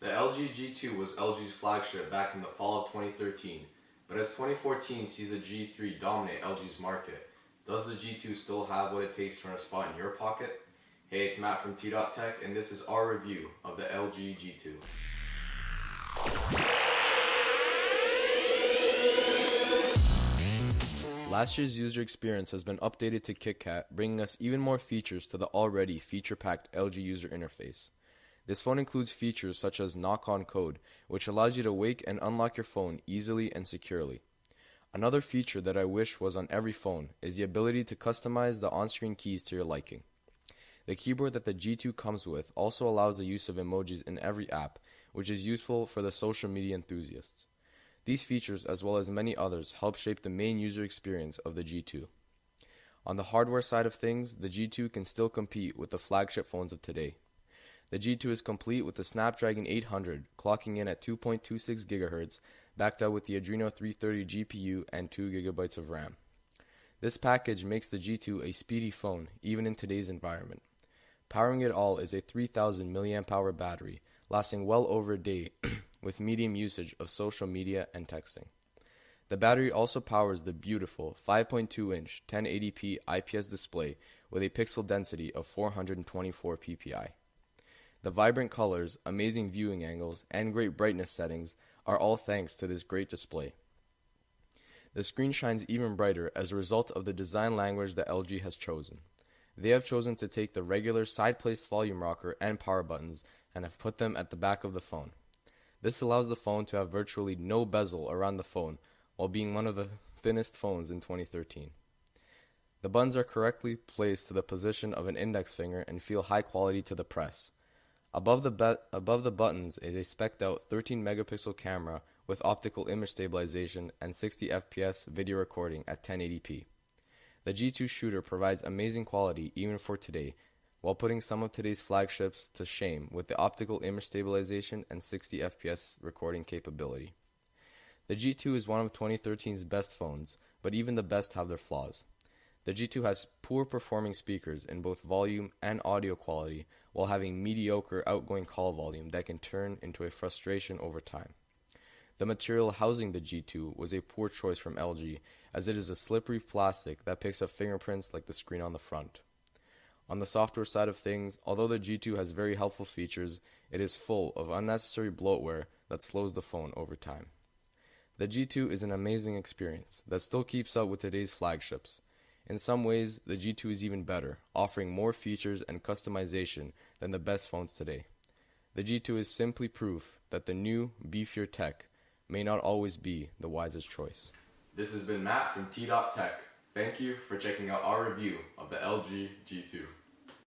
The LG G2 was LG's flagship back in the fall of 2013, but as 2014 sees the G3 dominate LG's market, does the G2 still have what it takes to earn a spot in your pocket? Hey, it's Matt from tdot.TECH, and this is our review of the LG G2. Last year's user experience has been updated to KitKat, bringing us even more features to the already feature-packed LG user interface. This phone includes features such as knock-on code, which allows you to wake and unlock your phone easily and securely. Another feature that I wish was on every phone is the ability to customize the on-screen keys to your liking. The keyboard that the G2 comes with also allows the use of emojis in every app, which is useful for the social media enthusiasts. These features, as well as many others, help shape the main user experience of the G2. On the hardware side of things, the G2 can still compete with the flagship phones of today. The G2 is complete with the Snapdragon 800, clocking in at 2.26 GHz, backed up with the Adreno 330 GPU and 2 GB of RAM. This package makes the G2 a speedy phone, even in today's environment. Powering it all is a 3000 mAh battery, lasting well over a day with medium usage of social media and texting. The battery also powers the beautiful 5.2-inch 1080p IPS display with a pixel density of 424 ppi. The vibrant colors, amazing viewing angles, and great brightness settings are all thanks to this great display. The screen shines even brighter as a result of the design language that LG has chosen. They have chosen to take the regular side-placed volume rocker and power buttons and have put them at the back of the phone. This allows the phone to have virtually no bezel around the phone while being one of the thinnest phones in 2013. The buttons are correctly placed to the position of an index finger and feel high quality to the press. Above the buttons is a spec'd out 13 megapixel camera with optical image stabilization and 60 FPS video recording at 1080p. The G2 shooter provides amazing quality even for today, while putting some of today's flagships to shame with the optical image stabilization and 60 FPS recording capability. The G2 is one of 2013's best phones, but even the best have their flaws. The G2 has poor performing speakers in both volume and audio quality, while having mediocre outgoing call volume that can turn into a frustration over time. The material housing the G2 was a poor choice from LG, as it is a slippery plastic that picks up fingerprints like the screen on the front. On the software side of things, although the G2 has very helpful features, it is full of unnecessary bloatware that slows the phone over time. The G2 is an amazing experience that still keeps up with today's flagships. In some ways, the G2 is even better, offering more features and customization than the best phones today. The G2 is simply proof that the new, beefier tech may not always be the wisest choice. This has been Matt from tdot.TECH. Thank you for checking out our review of the LG G2.